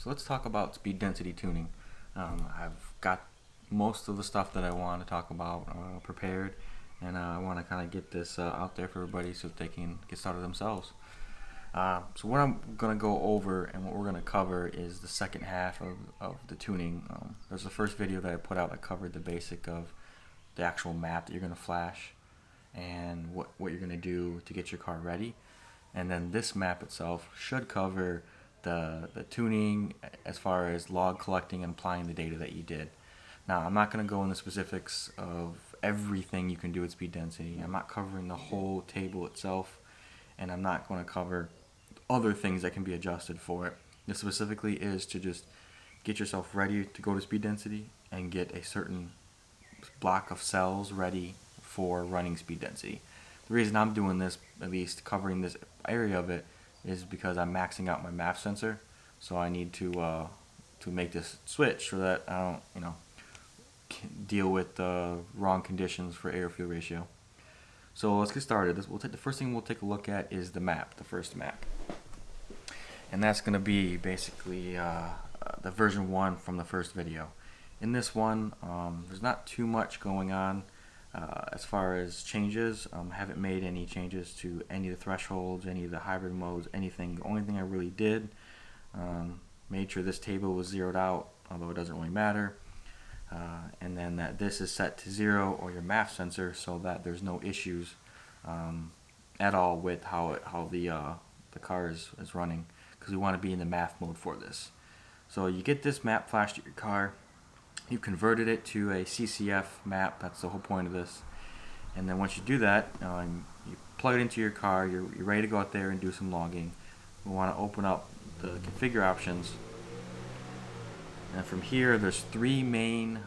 So let's talk about speed density tuning. I've got most of the stuff that I want to talk about prepared, and I want to kind of get this out there for everybody so that they can get started themselves. So what I'm going to go over and what we're going to cover is the second half of the tuning. There's the first video that I put out that covered the basic of the actual map that you're going to flash and what you're going to do to get your car ready. And then this map itself should cover the tuning as far as log collecting and applying the data that you did. Now, I'm not going to go into specifics of everything you can do with speed density. I'm not covering the whole table itself, and I'm not going to cover other things that can be adjusted for it. This specifically is to just get yourself ready to go to speed density and get a certain block of cells ready for running speed density. The reason I'm doing this, at least covering this area of it, is because I'm maxing out my MAF sensor. So I need to make this switch so that I don't, deal with the wrong conditions for air-fuel ratio. So let's get started. The first thing we'll take a look at is the map, the first map. And that's going to be basically the version 1 from the first video. In this one, there's not too much going on as far as changes. I haven't made any changes to any of the thresholds, any of the hybrid modes, anything. The only thing I really did, made sure this table was zeroed out, although it doesn't really matter. And then that this is set to 0 or your MAF sensor so that there's no issues at all with how the car is running, because we want to be in the MAF mode for this. So you get this map flashed at your car. You converted it to a CCF map. That's the whole point of this. And then once you do that, you plug it into your car. You're ready to go out there and do some logging. We want to open up the configure options. And from here, there's 3 main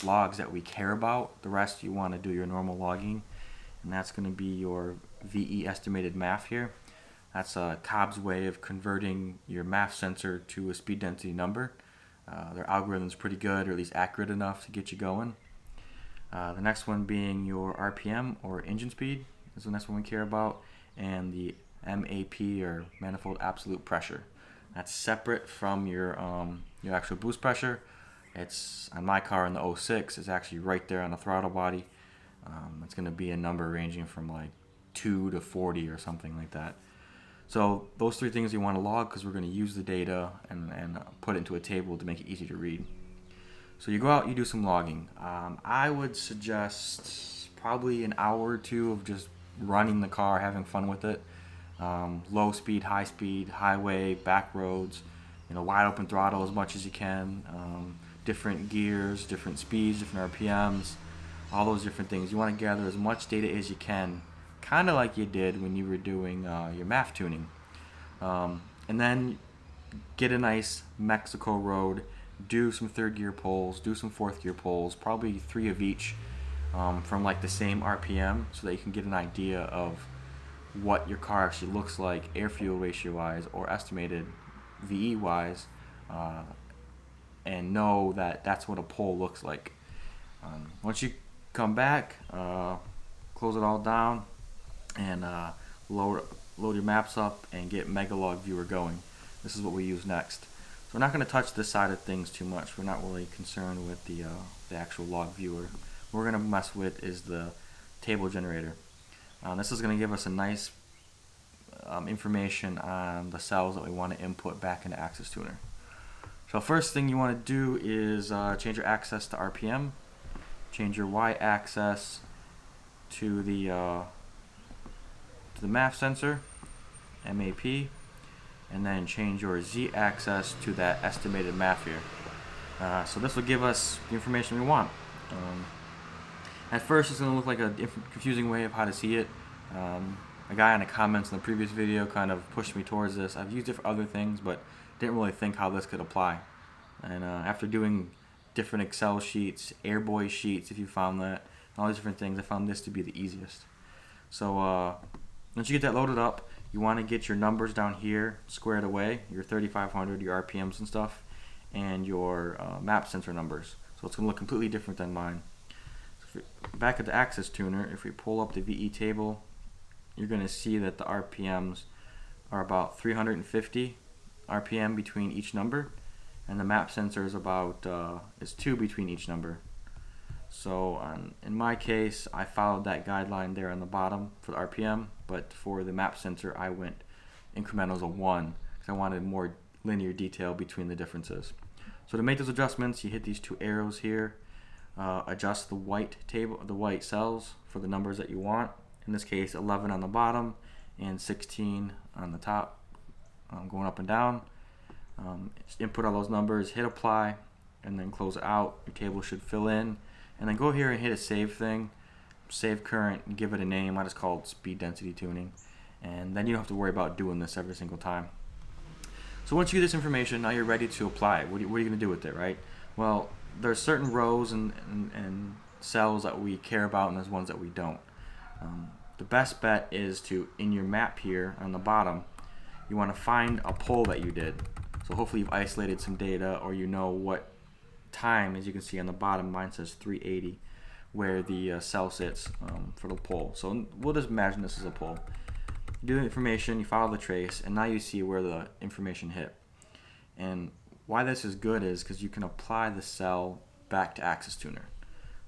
logs that we care about. The rest you want to do your normal logging. And that's going to be your VE estimated MAF here. That's Cobb's way of converting your MAF sensor to a speed density number. Their algorithm's pretty good, or at least accurate enough to get you going. The next one being your RPM, or engine speed, is the next one we care about, and the MAP, or manifold absolute pressure. That's separate from your actual boost pressure. It's on my car in the 06. It's actually right there on the throttle body. It's going to be a number ranging from like 2 to 40 or something like that. So those 3 things you want to log, because we're going to use the data and put it into a table to make it easy to read. So you go out, you do some logging. I would suggest probably an hour or 2 of just running the car, having fun with it. Low speed, highway, back roads, wide open throttle as much as you can, different gears, different speeds, different RPMs, all those different things. You want to gather as much data as you can, kind of like you did when you were doing your MAF tuning. And then get a nice Mexico road, do some 3rd gear pulls, do some 4th gear pulls, probably 3 of each from like the same RPM, so that you can get an idea of what your car actually looks like air-fuel ratio wise or estimated VE wise, and know that that's what a pull looks like. Once you come back, close it all down, and load your maps up and get Megalog Viewer going. This is what we use next. So we're not going to touch this side of things too much. We're not really concerned with the actual log viewer. What we're going to mess with is the table generator. This is going to give us a nice information on the cells that we want to input back into AccessTuner. So first thing you want to do is change your axis to RPM, change your y-axis to the MAF sensor, MAP, and then change your z-axis to that estimated MAF here. So this will give us the information we want. At first it's going to look like a confusing way of how to see it. A guy in the comments in the previous video kind of pushed me towards this. I've used it for other things, but didn't really think how this could apply. And after doing different Excel sheets, Airboy sheets, if you found that, and all these different things, I found this to be the easiest. So once you get that loaded up, you want to get your numbers down here squared away, your 3500, your RPMs and stuff, and your map sensor numbers. So it's going to look completely different than mine. So back at the AccessTuner, if we pull up the VE table, you're going to see that the RPMs are about 350 RPM between each number, and the map sensor is about is 2 between each number. So in my case, I followed that guideline there on the bottom for the RPM, but for the map sensor, I went incrementals of 1 because I wanted more linear detail between the differences. So to make those adjustments, you hit these 2 arrows here, adjust the white cells for the numbers that you want. In this case, 11 on the bottom and 16 on the top, going up and down. Input all those numbers, hit apply, and then close it out. Your table should fill in. And then go here and hit a save thing, save current, and give it a name. I just call it speed density tuning. And then you don't have to worry about doing this every single time. So once you get this information, now you're ready to apply it. What are you going to do with it, right? Well, there's certain rows and cells that we care about, and there's ones that we don't. The best bet is to, in your map here on the bottom, you want to find a poll that you did. So hopefully you've isolated some data, or you know what time, as you can see on the bottom, mine says 380, where the cell sits for the poll. So we'll just imagine this is a poll. You do the information, you follow the trace, and now you see where the information hit. And why this is good is because you can apply the cell back to AccessTuner.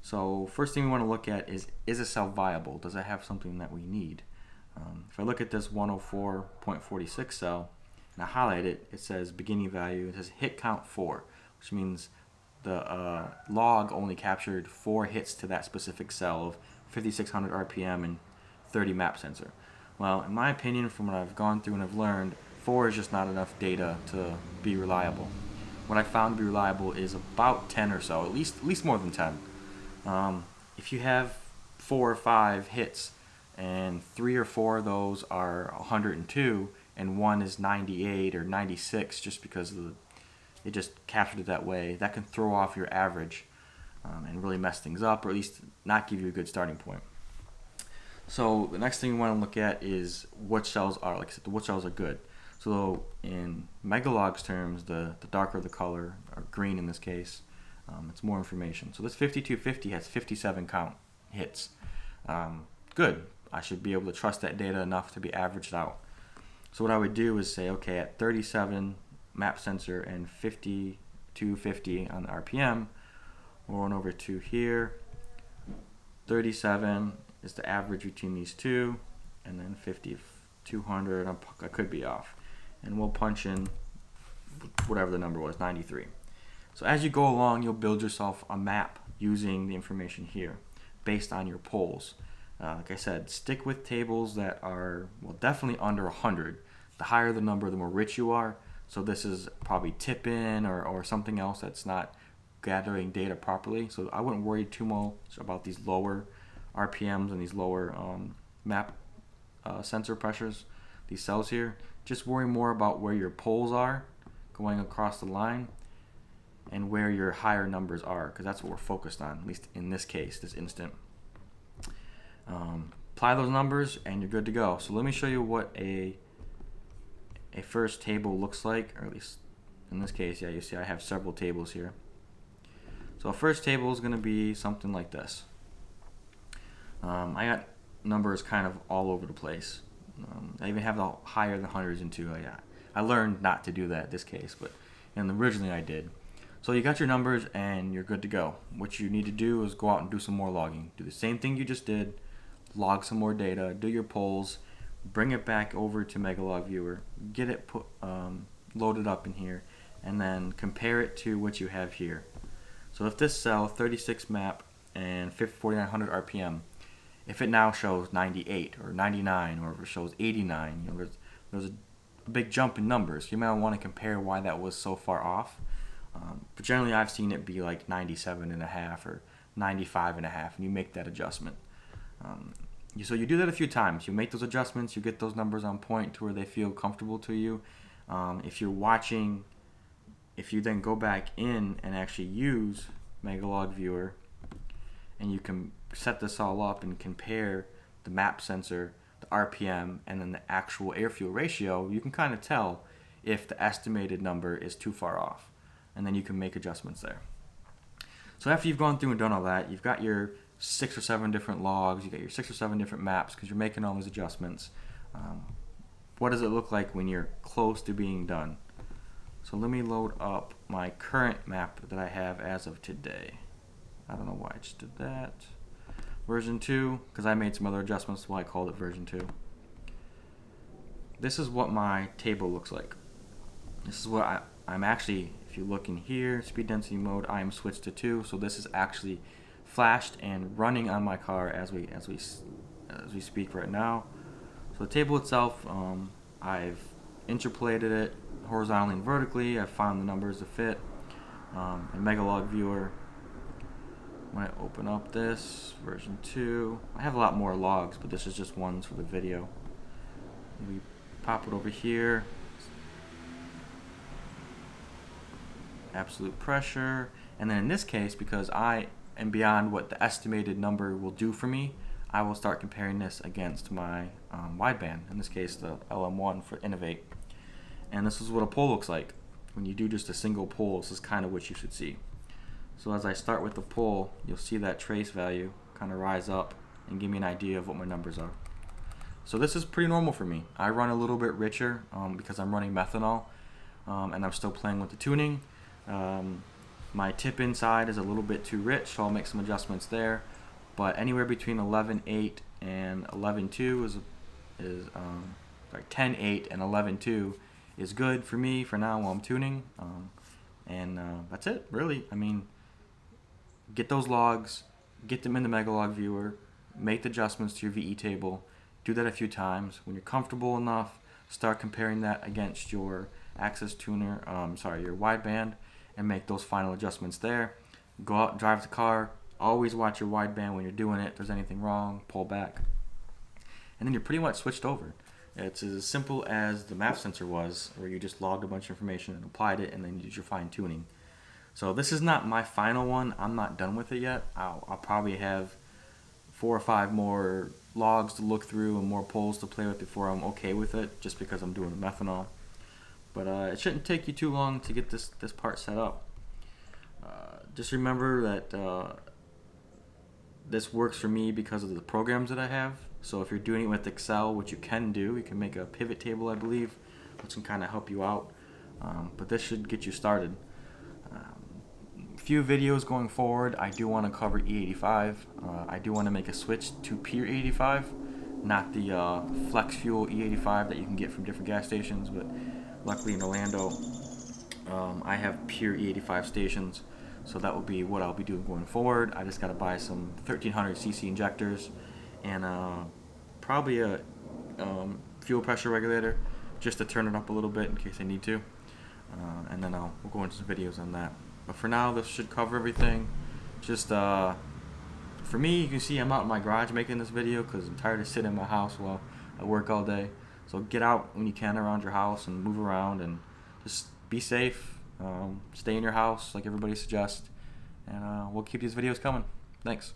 So first thing we want to look at is a cell viable? Does it have something that we need? If I look at this 104.46 cell and I highlight it, it says beginning value, it says hit count 4, which means the log only captured 4 hits to that specific cell of 5600 RPM and 30 map sensor. Well, in my opinion, from what I've gone through and I've learned, 4 is just not enough data to be reliable. What I found to be reliable is about 10 or so, at least more than 10. If you have 4 or 5 hits and 3 or 4 of those are 102 and 1 is 98 or 96 just because it just captured it that way, that can throw off your average and really mess things up, or at least not give you a good starting point. So the next thing you want to look at is what cells are, like I said, what cells are good. So in Megalog's terms, the darker the color, or green in this case, it's more information. So this 5250 has 57 count hits. Good. I should be able to trust that data enough to be averaged out. So what I would do is say, okay, at 37 map sensor and 5250 on the RPM, we're going over to here. 37 is the average between these two, and then 5200, I could be off. And we'll punch in whatever the number was, 93. So as you go along, you'll build yourself a map using the information here based on your polls. Like I said, stick with tables that are, well, definitely under 100. The higher the number, the more rich you are. So this is probably tip-in or something else that's not gathering data properly. So I wouldn't worry too much about these lower RPMs and these lower map sensor pressures, these cells here. Just worry more about where your polls are going across the line and where your higher numbers are, because that's what we're focused on, at least in this case, this instant. Apply those numbers and you're good to go. So let me show you what a first table looks like, or at least in this case, yeah, you see I have several tables here. So a first table is going to be something like this. I got numbers kind of all over the place. I even have the higher than hundreds into. I learned not to do that in this case, but originally I did. So you got your numbers and you're good to go. What you need to do is go out and do some more logging. Do the same thing you just did, log some more data, do your polls, bring it back over to Megalog Viewer, get it loaded up in here, and then compare it to what you have here. So if this cell, 36 map and 4900 RPM, if it now shows 98 or 99, or if it shows 89, there's a big jump in numbers. You might want to compare why that was so far off. But generally I've seen it be like 97.5 or 95.5, and you make that adjustment. So you do that a few times. You make those adjustments, you get those numbers on point to where they feel comfortable to you. If you're watching, if you then go back in and actually use Megalog Viewer, and you can set this all up and compare the map sensor, the RPM, and then the actual air-fuel ratio, you can kind of tell if the estimated number is too far off. And then you can make adjustments there. So after you've gone through and done all that, you've got your 6 or 7 different logs, you got your 6 or 7 different maps because you're making all these adjustments. What does it look like when you're close to being done? So let me load up my current map that I have as of today. I don't know why I just did that. Version 2, because I made some other adjustments, so I called it version 2. This is what my table looks like. This is what I'm actually, if you look in here, speed density mode, I am switched to 2, so this is actually flashed and running on my car as we speak right now. So the table itself, I've interpolated it horizontally and vertically. I've found the numbers to fit. In Megalog Viewer, when I open up this version 2, I have a lot more logs, but this is just ones for the video. We pop it over here. Absolute pressure, and then in this case, because I am beyond what the estimated number will do for me, I will start comparing this against my wideband, in this case the LM1 for Innovate. And this is what a pole looks like. When you do just a single pole, this is kind of what you should see. So as I start with the pole, you'll see that trace value kind of rise up and give me an idea of what my numbers are. So this is pretty normal for me. I run a little bit richer because I'm running methanol and I'm still playing with the tuning. My tip inside is a little bit too rich, so I'll make some adjustments there. But anywhere between 11.8 and 11.2 is 10.8 and 11.2 is good for me for now while I'm tuning. That's it, really. I mean, get those logs, get them in the Megalog Viewer, make the adjustments to your VE table, do that a few times. When you're comfortable enough, start comparing that against your AccessTuner, your wideband, and make those final adjustments there. Go out, drive the car, always watch your wideband when you're doing it. If there's anything wrong, pull back. And then you're pretty much switched over. It's as simple as the map sensor was, where you just logged a bunch of information and applied it, and then you did your fine tuning. So this is not my final one. I'm not done with it yet. I'll probably have 4 or 5 more logs to look through and more polls to play with before I'm okay with it, just because I'm doing methanol. But it shouldn't take you too long to get this part set up. Just remember that this works for me because of the programs that I have. So if you're doing it with Excel, which you can do, you can make a pivot table, I believe, which can kind of help you out. But this should get you started. Few videos going forward, I do want to cover E85. I do want to make a switch to pure E85, not the flex fuel E85 that you can get from different gas stations. But luckily in Orlando, I have pure E85 stations, so that will be what I'll be doing going forward. I just got to buy some 1300cc injectors and probably a fuel pressure regulator just to turn it up a little bit in case I need to, and then we'll go into some videos on that. But for now, this should cover everything. Just for me, you can see I'm out in my garage making this video because I'm tired of sitting in my house while I work all day. So get out when you can around your house and move around and just be safe. Stay in your house like everybody suggests, and we'll keep these videos coming. Thanks.